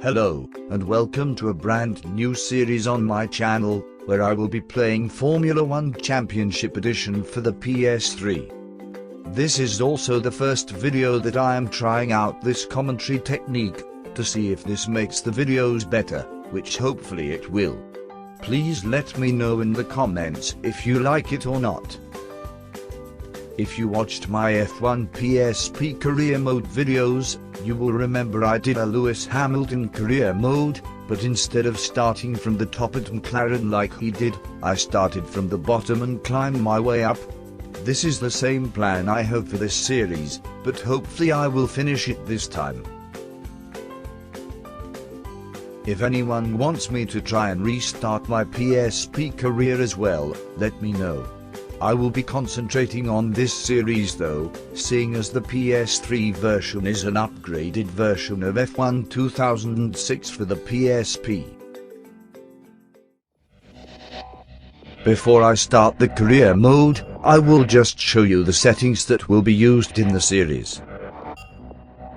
Hello, and welcome to a brand new series on my channel, where I will be playing Formula 1 Championship Edition for the PS3. This is also the first video that I am trying out this commentary technique, to see if this makes the videos better, which hopefully it will. Please let me know in the comments if you like it or not. If you watched my F1 PSP career mode videos, you will remember I did a Lewis Hamilton career mode, but instead of starting from the top at McLaren like he did, I started from the bottom and climbed my way up. This is the same plan I have for this series, but hopefully I will finish it this time. If anyone wants me to try and restart my PSP career as well, let me know. I will be concentrating on this series though, seeing as the PS3 version is an upgraded version of F1 2006 for the PSP. Before I start the career mode, I will just show you the settings that will be used in the series.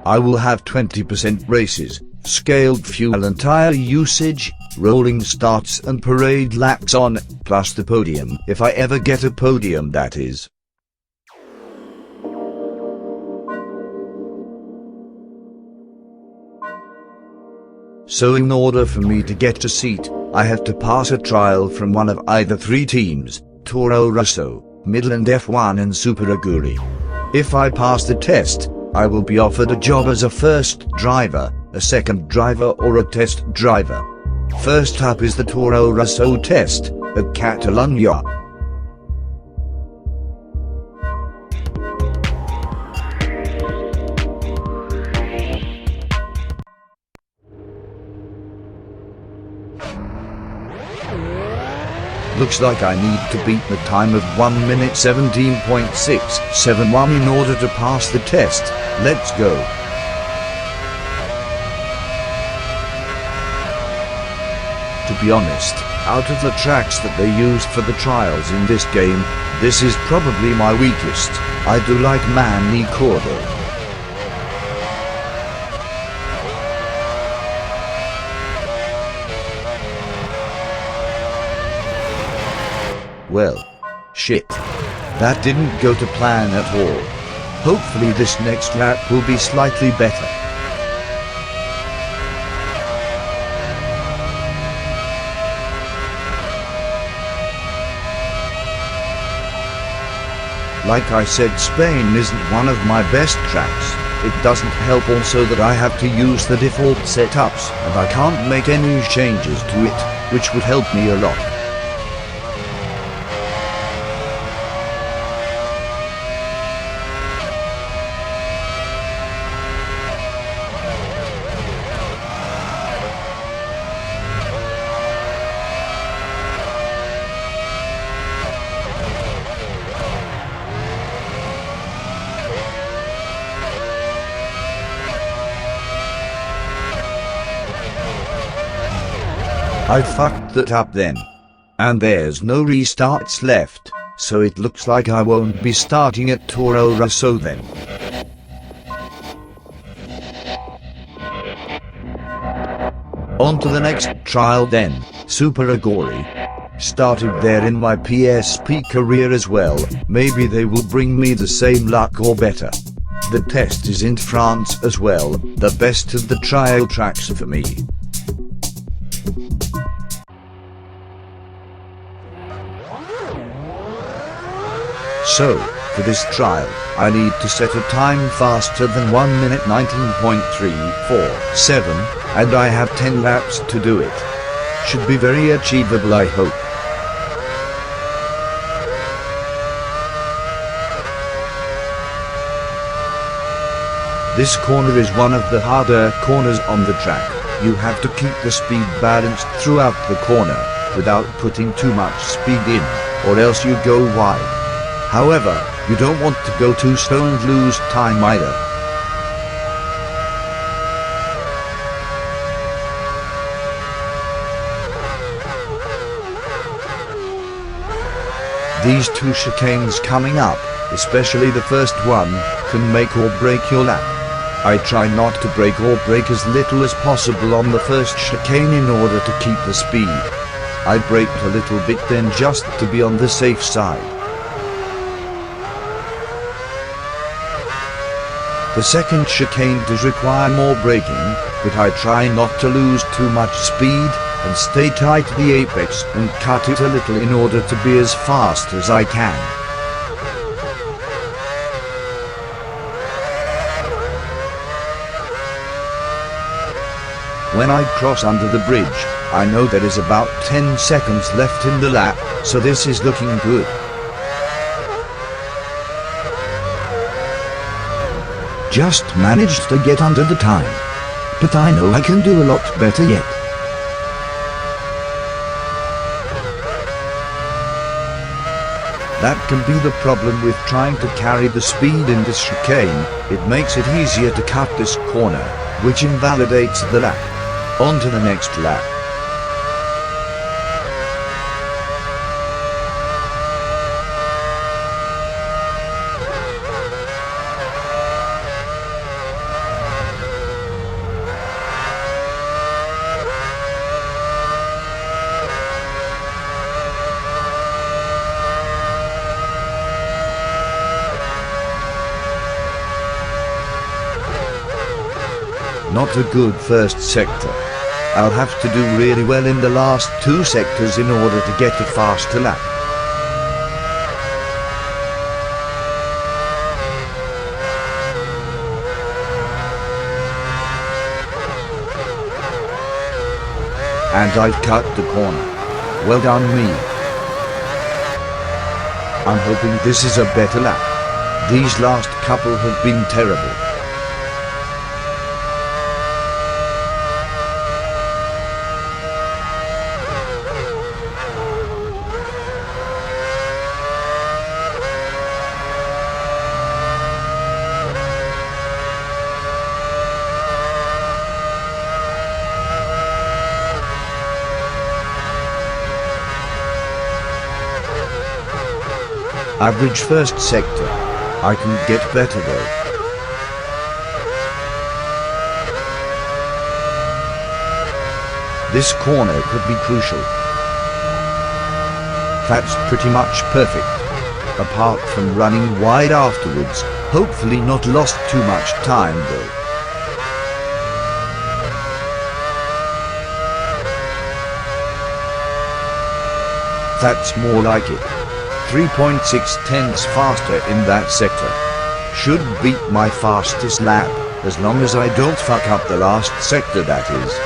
I will have 20% races, scaled fuel and tire usage, rolling starts and parade laps on, plus the podium, if I ever get a podium that is. So in order for me to get a seat, I have to pass a trial from one of either three teams, Toro Rosso, Midland F1 and Super Aguri. If I pass the test, I will be offered a job as a first driver, a second driver or a test driver. First up is the Toro Rosso test, at Catalonia. Looks like I need to beat the time of 1 minute 17.671 in order to pass the test. Let's go. To be honest, out of the tracks that they used for the trials in this game, this is probably my weakest. I do like Magny-Cours though. Well, shit. That didn't go to plan at all. Hopefully this next lap will be slightly better. Like I said, Spain isn't one of my best tracks. It doesn't help also that I have to use the default setups, and I can't make any changes to it, which would help me a lot. I fucked that up then. And there's no restarts left, so it looks like I won't be starting at Toro Rosso then. On to the next trial then, Super Aguri. Started there in my PSP career as well, maybe they will bring me the same luck or better. The test is in France as well, the best of the trial tracks for me. So, for this trial, I need to set a time faster than 1 minute 19.347, and I have 10 laps to do it. Should be very achievable, I hope. This corner is one of the harder corners on the track. You have to keep the speed balanced throughout the corner, without putting too much speed in, or else you go wide. However, you don't want to go too slow and lose time either. These two chicanes coming up, especially the first one, can make or break your lap. I try not to brake or brake as little as possible on the first chicane in order to keep the speed. I braked a little bit then just to be on the safe side. The second chicane does require more braking, but I try not to lose too much speed, and stay tight to the apex and cut it a little in order to be as fast as I can. When I cross under the bridge, I know there is about 10 seconds left in the lap, so this is looking good. Just managed to get under the time. But I know I can do a lot better yet. That can be the problem with trying to carry the speed in this chicane. It makes it easier to cut this corner, which invalidates the lap. On to the next lap. Not a good first sector. I'll have to do really well in the last 2 sectors in order to get a faster lap. And I've cut the corner. Well done me. I'm hoping this is a better lap. These last couple have been terrible. Average first sector. I can get better though. This corner could be crucial. That's pretty much perfect. Apart from running wide afterwards, hopefully not lost too much time though. That's more like it. 3.6 tenths faster in that sector. Should beat my fastest lap, as long as I don't fuck up the last sector, that is.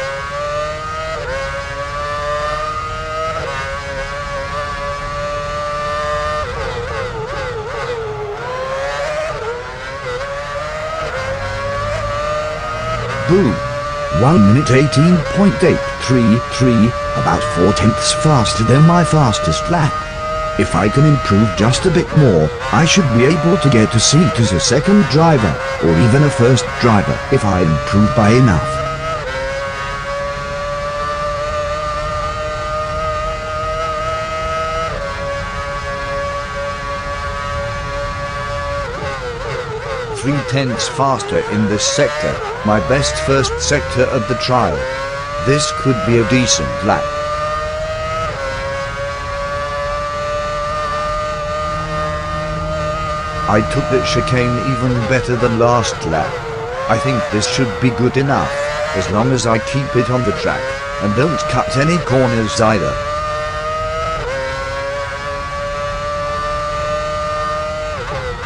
Boom. 1 minute 18.833, about 4 tenths faster than my fastest lap. If I can improve just a bit more, I should be able to get a seat as a second driver, or even a first driver, if I improve by enough. Three tenths faster in this sector, my best first sector of the trial. This could be a decent lap. I took that chicane even better than last lap. I think this should be good enough, as long as I keep it on the track, and don't cut any corners either.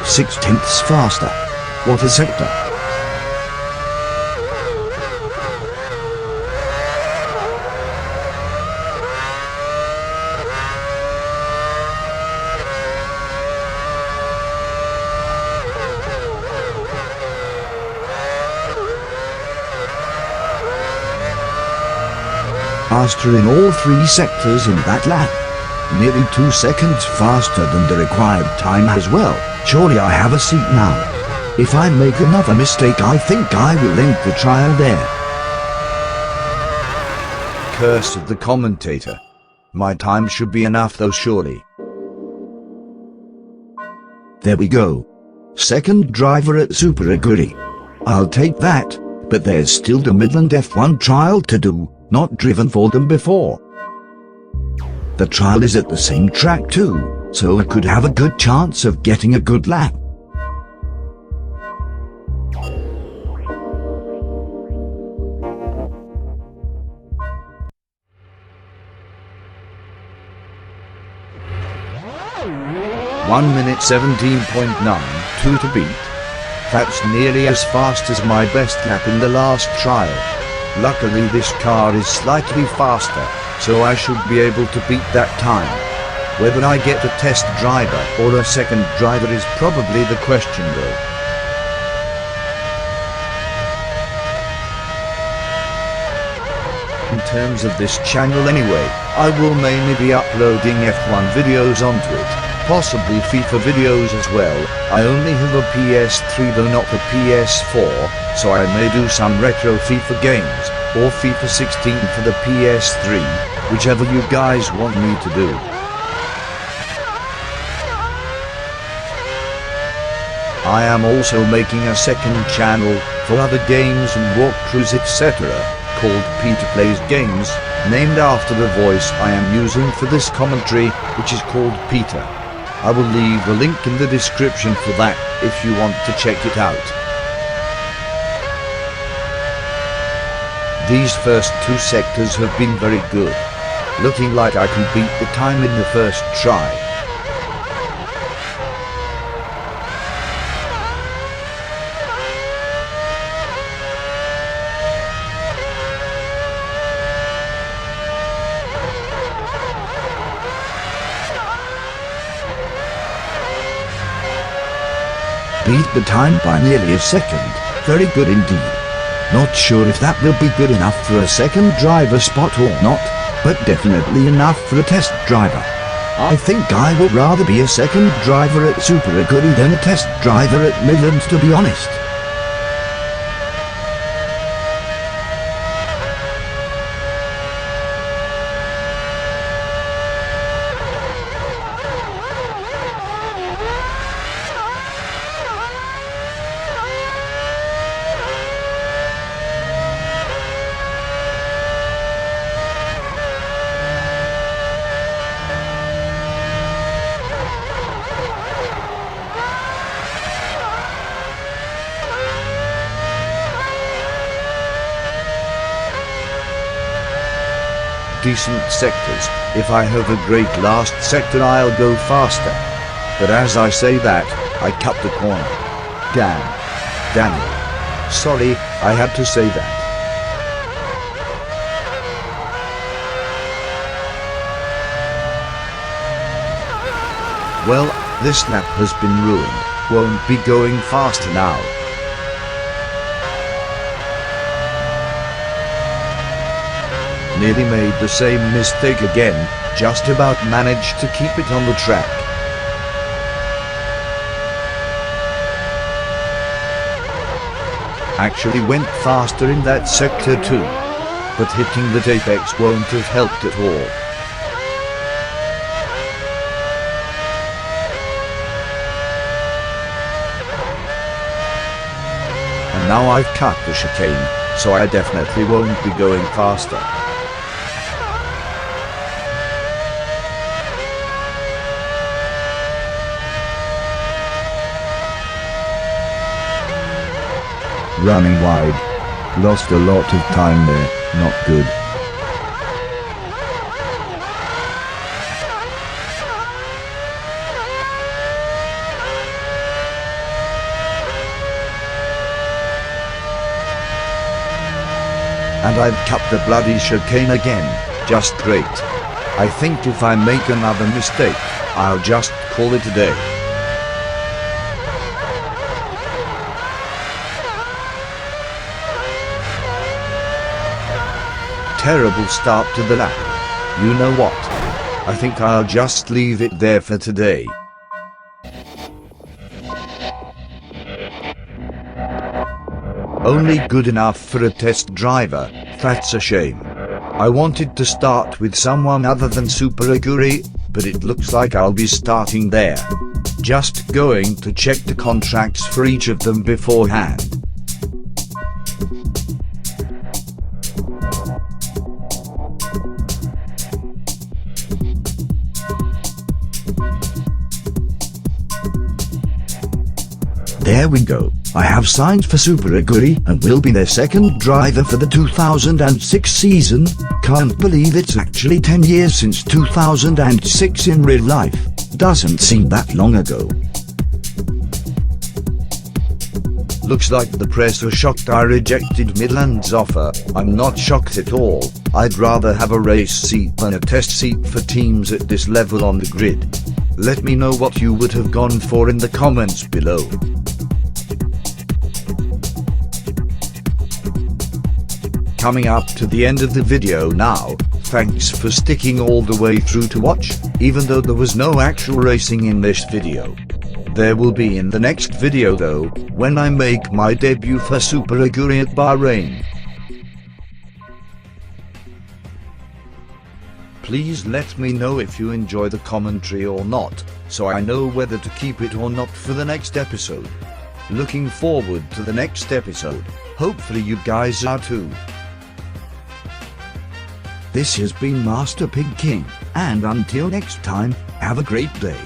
Six tenths faster. What a sector. Faster in all 3 sectors in that lap. Nearly 2 seconds faster than the required time as well. Surely I have a seat now. If I make another mistake, I think I will end the trial there. Curse of the commentator. My time should be enough though, surely. There we go. Second driver at Super Aguri. I'll take that, but there's still the Midland F1 trial to do, not driven for them before. The trial is at the same track too, so I could have a good chance of getting a good lap. One minute 17.92 to beat. That's nearly as fast as my best lap in the last trial. Luckily this car is slightly faster, so I should be able to beat that time. Whether I get a test driver or a second driver is probably the question though. In terms of this channel anyway, I will mainly be uploading F1 videos onto it, possibly FIFA videos as well. I only have a PS3 though not a PS4, so I may do some retro FIFA games, or FIFA 16 for the PS3, whichever you guys want me to do. I am also making a second channel for other games and walkthroughs etc. called Peter Plays Games, named after the voice I am using for this commentary, which is called Peter. I will leave a link in the description for that, if you want to check it out. These first two sectors have been very good. Looking like I can beat the time in the first try. Beat the time by nearly a second, very good indeed. Not sure if that will be good enough for a second driver spot or not, but definitely enough for a test driver. I think I would rather be a second driver at Super Aguri than a test driver at Midland, to be honest. Decent sectors. If I have a great last sector I'll go faster. But as I say that, I cut the corner. Damn. Daniel. Sorry, I had to say that. Well, this lap has been ruined. Won't be going faster now. Nearly made the same mistake again, just about managed to keep it on the track. Actually went faster in that sector too. But hitting the apex won't have helped at all. And now I've cut the chicane, so I definitely won't be going faster. Running wide. Lost a lot of time there, not good. And I've cut the bloody chicane again, just great. I think if I make another mistake, I'll just call it a day. Terrible start to the lap. You know what? I think I'll just leave it there for today. Only good enough for a test driver, that's a shame. I wanted to start with someone other than Super Aguri, but it looks like I'll be starting there. Just going to check the contracts for each of them beforehand. There we go. I have signed for Super Aguri and will be their second driver for the 2006 season. Can't believe it's actually 10 years since 2006 in real life. Doesn't seem that long ago. Looks like the press are shocked I rejected Midland's offer. I'm not shocked at all. I'd rather have a race seat than a test seat for teams at this level on the grid. Let me know what you would have gone for in the comments below. Coming up to the end of the video now. Thanks for sticking all the way through to watch, even though there was no actual racing in this video. There will be in the next video though, when I make my debut for Super Aguri at Bahrain. Please let me know if you enjoy the commentary or not, so I know whether to keep it or not for the next episode. Looking forward to the next episode. Hopefully you guys are too. This has been Master Pig King, and until next time, have a great day.